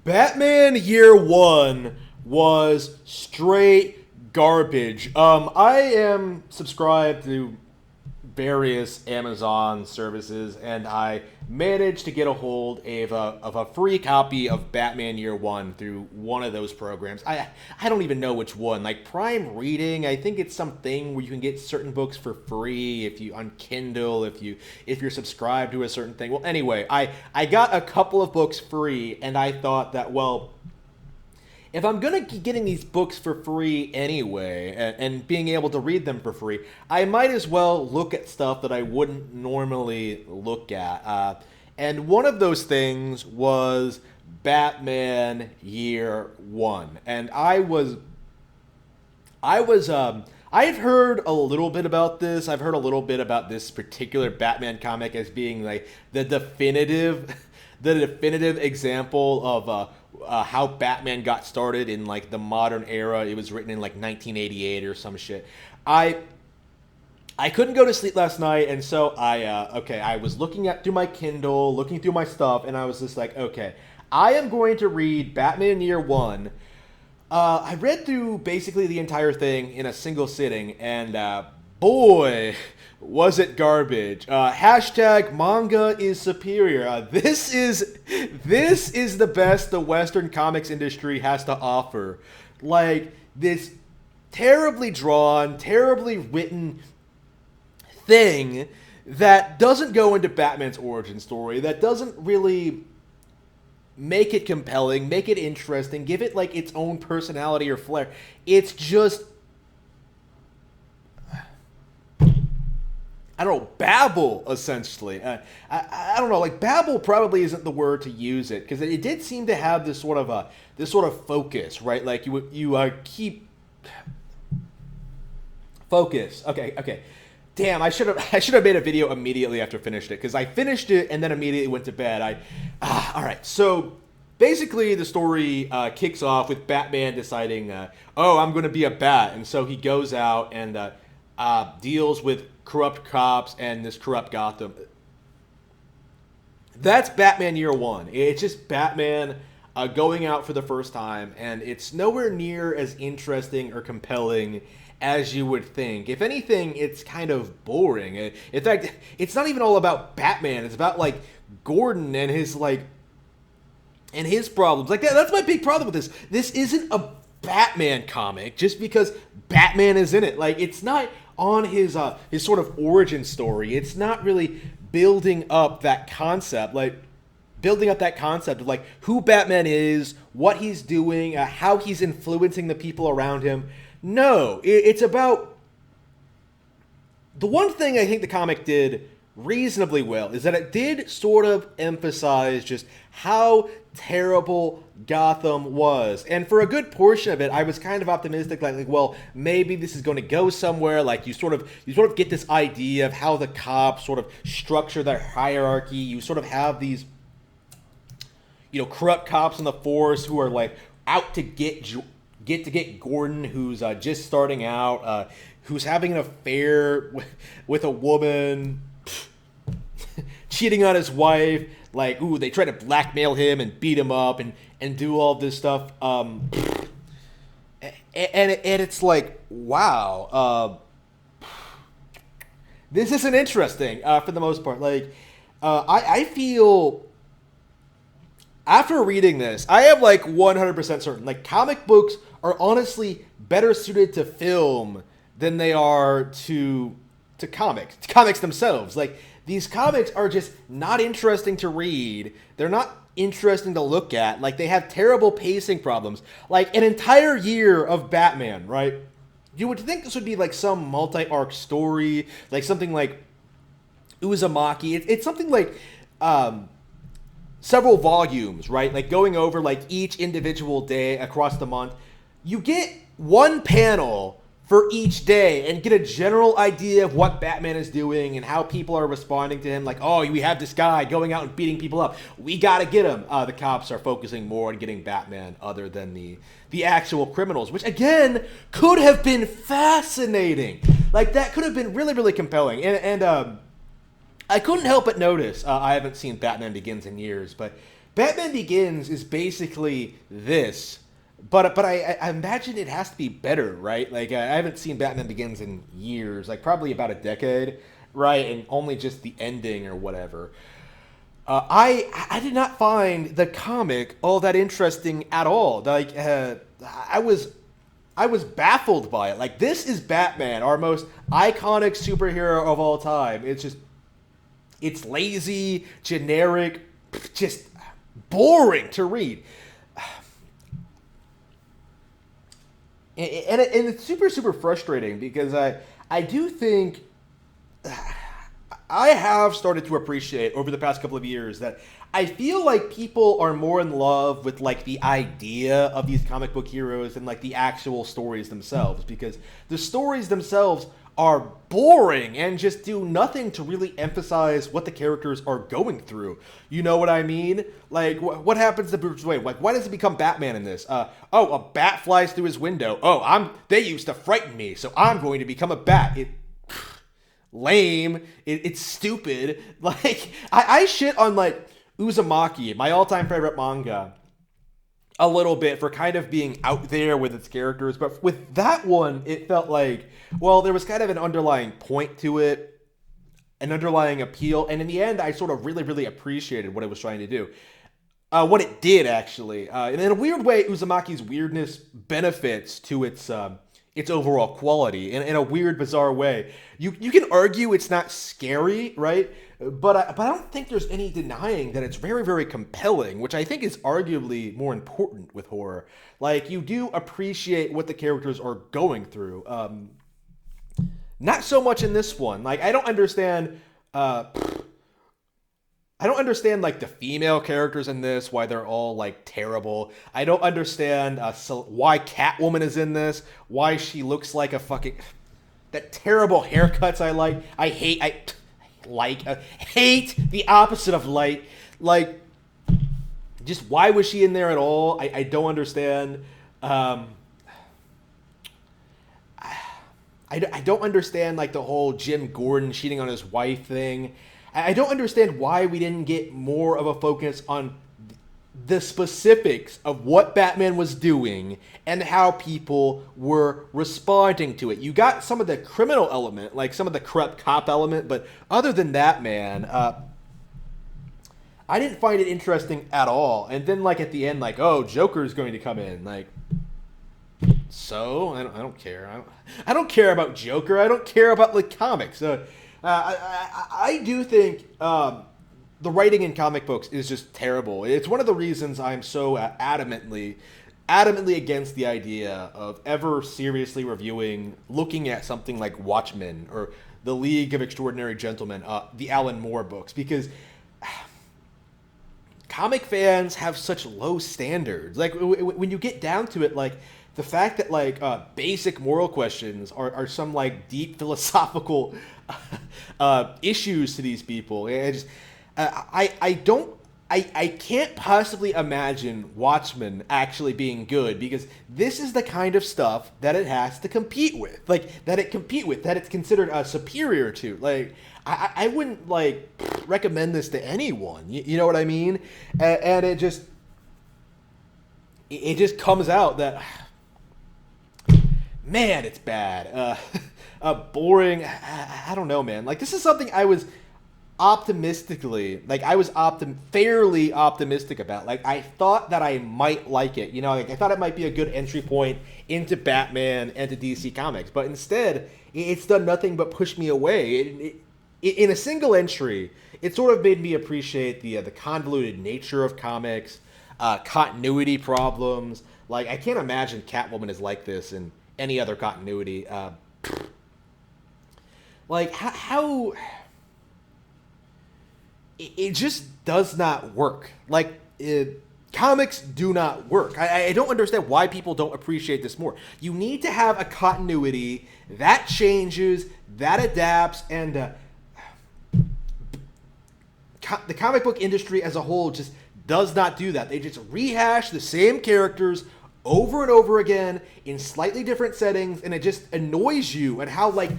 Batman Year One was straight garbage. I am subscribed to various Amazon services, and I managed to get a hold of a free copy of Batman Year One through one of those programs. I don't even know which one. Like Prime Reading, I think it's something where you can get certain books for free if you on Kindle if you're subscribed to a certain thing. Well, anyway, I got a couple of books free, and I thought that, well, if I'm gonna be getting these books for free anyway, and being able to read them for free, I might as well look at stuff that I wouldn't normally look at. And one of those things was Batman Year One, and I've heard a little bit about this. I've heard a little bit about this particular Batman comic as being like the definitive example of how Batman got started in like the modern era. It was written in like 1988 or some shit. I couldn't go to sleep last night, and so I was looking through my Kindle, looking through my stuff, and I was just like, okay, I am going to read Batman Year One. I read through basically the entire thing in a single sitting, and boy, was it garbage. Hashtag manga is superior. This is the best the Western comics industry has to offer. Like, this terribly drawn, terribly written thing that doesn't go into Batman's origin story, that doesn't really make it compelling, make it interesting, give it like its own personality or flair. It's just, I don't know, babble, essentially. I don't know, like, babble probably isn't the word to use it, because it did seem to have this sort of focus, right? Like, you keep focus. Okay. Damn, I should have made a video immediately after I finished it, because I finished it and then immediately went to bed. All right, so basically the story kicks off with Batman deciding, I'm going to be a bat, and so he goes out and deals with corrupt cops and this corrupt Gotham. That's Batman Year One. It's just Batman going out for the first time, and it's nowhere near as interesting or compelling as you would think. If anything, it's kind of boring. In fact, it's not even all about Batman. It's about like Gordon and his problems. Like that's my big problem with this. This isn't a Batman comic just because Batman is in it. Like, it's not on his sort of origin story. It's not really building up that concept. Like, building up that concept of like who Batman is, what he's doing, how he's influencing the people around him. No, it's about, the one thing I think the comic did reasonably well is that it did sort of emphasize just how terrible Gotham was. And for a good portion of it, I was kind of optimistic, like, well, maybe this is going to go somewhere. Like, you sort of get this idea of how the cops sort of structure their hierarchy. You sort of have these, corrupt cops in the force who are like out to get Gordon, who's just starting out, who's having an affair with a woman, cheating on his wife. Like, they try to blackmail him and beat him up and do all this stuff. And it's like, wow, this isn't interesting for the most part. Like, I feel, after reading this, I am like 100% certain, like, comic books are honestly better suited to film than they are to comics themselves. Like, these comics are just not interesting to read. They're not interesting to look at. Like, they have terrible pacing problems. Like, an entire year of Batman, right? You would think this would be like some multi-arc story, like something like Uzumaki. It's something like several volumes, right? Like, going over like each individual day across the month. You get one panel for each day and get a general idea of what Batman is doing and how people are responding to him. Like, we have this guy going out and beating people up. We got to get him. The cops are focusing more on getting Batman other than the actual criminals, which, again, could have been fascinating. Like, that could have been really, really compelling. And I couldn't help but notice, I haven't seen Batman Begins in years, but Batman Begins is basically this, but I imagine it has to be better, right? Like I haven't seen Batman Begins in years, like probably about a decade, right? And only just the ending or whatever. I did not find the comic all that interesting at all. Like I was I was baffled by it. Like, this is Batman, our most iconic superhero of all time. It's lazy, generic, just boring to read. And it's super, super frustrating because I do think I have started to appreciate over the past couple of years that I feel like people are more in love with like the idea of these comic book heroes than like the actual stories themselves, because the stories themselves are boring and just do nothing to really emphasize what the characters are going through. You know what I mean? Like, what happens to Bruce Wayne? Like, why does he become Batman in this? Oh, a bat flies through his window. Oh, they used to frighten me, so I'm going to become a bat. Lame. It's stupid. Like, I shit on, like, Uzumaki, my all-time favorite manga, a little bit for kind of being out there with its characters, but with that one, it felt like, well, there was kind of an underlying point to it, an underlying appeal, and in the end, I sort of really, really appreciated what it was trying to do. What it did, actually. And in a weird way, Uzumaki's weirdness benefits to its overall quality in a weird, bizarre way. You can argue it's not scary, right? But I don't think there's any denying that it's very, very compelling, which I think is arguably more important with horror. Like, you do appreciate what the characters are going through. Not so much in this one. Like, I don't understand like the female characters in this, why they're all like terrible. I don't understand why Catwoman is in this, why she looks like a fucking that terrible haircuts I hate the opposite of like just why was she in there at all? I don't understand. I don't understand like the whole Jim Gordon cheating on his wife thing. I don't understand why we didn't get more of a focus on the specifics of what Batman was doing and how people were responding to it. You got some of the criminal element, like some of the corrupt cop element, but other than that, man, I didn't find it interesting at all. And then, like, at the end, like, oh, Joker's going to come in, like, so I don't care. I don't care about Joker. I don't care about the comics. I do think the writing in comic books is just terrible. It's one of the reasons I'm so adamantly against the idea of ever seriously looking at something like Watchmen or The League of Extraordinary Gentlemen, the Alan Moore books, because comic fans have such low standards. Like, when you get down to it, like, the fact that, like, basic moral questions are some, like, deep philosophical issues to these people. I can't possibly imagine Watchmen actually being good, because this is the kind of stuff that it has to compete with. Like, that it's considered superior to. Like, I wouldn't, like, recommend this to anyone. You know what I mean? And it just comes out that, man, it's bad. Boring. I don't know, man. Like, this is something I was fairly optimistic about. Like, I thought that I might like it. You know, like, I thought it might be a good entry point into Batman and to DC Comics. But instead, it's done nothing but push me away. In a single entry, it sort of made me appreciate the convoluted nature of comics, continuity problems. Like, I can't imagine Catwoman is like this in any other continuity. Like, how it just does not work. Like, comics do not work. I don't understand why people don't appreciate this more. You need to have a continuity that changes, that adapts, and the comic book industry as a whole just does not do that. They just rehash the same characters over and over again in slightly different settings, and it just annoys you at how, like,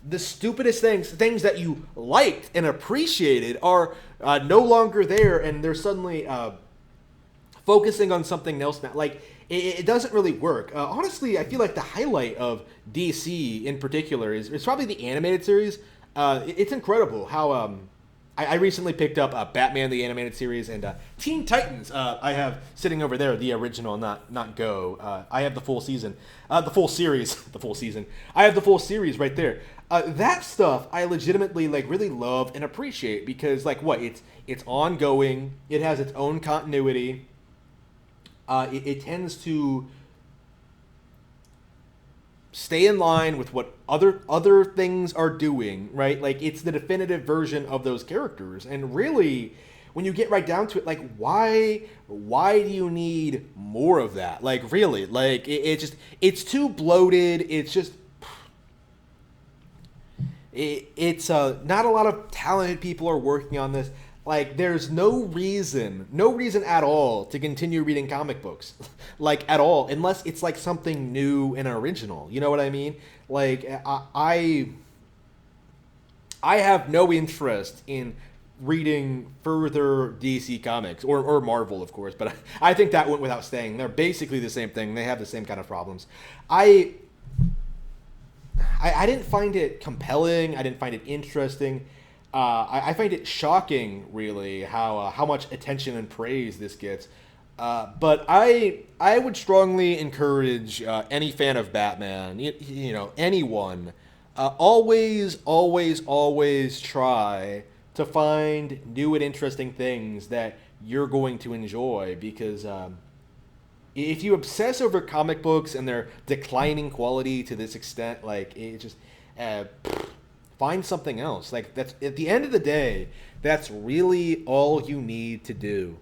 the stupidest things that you liked and appreciated are no longer there, and they're suddenly focusing on something else now. Like it doesn't really work. Honestly, I feel like the highlight of DC in particular is probably the animated series. It's incredible how I recently picked up Batman the animated series and Teen Titans. I have sitting over there the original, not Go. I have the full season, the full series, the full season. I have the full series right there. That stuff I legitimately like really love and appreciate because like what it's ongoing. It has its own continuity. It tends to stay in line with what other things are doing, right? Like it's the definitive version of those characters. And really, when you get right down to it, like why do you need more of that? Like really, like it just it's too bloated. It's just it's not a lot of talented people are working on this. Like there's no reason at all to continue reading comic books, like at all, unless it's like something new and original. You know what I mean? Like I have no interest in reading further DC comics or Marvel, of course, but I think that went without saying. They're basically the same thing. They have the same kind of problems. I didn't find it compelling. I didn't find it interesting. I find it shocking, really, how much attention and praise this gets. But I would strongly encourage any fan of Batman, you know, anyone, always try to find new and interesting things that you're going to enjoy because if you obsess over comic books and their declining quality to this extent, like it just find something else. Like that's at the end of the day, that's really all you need to do.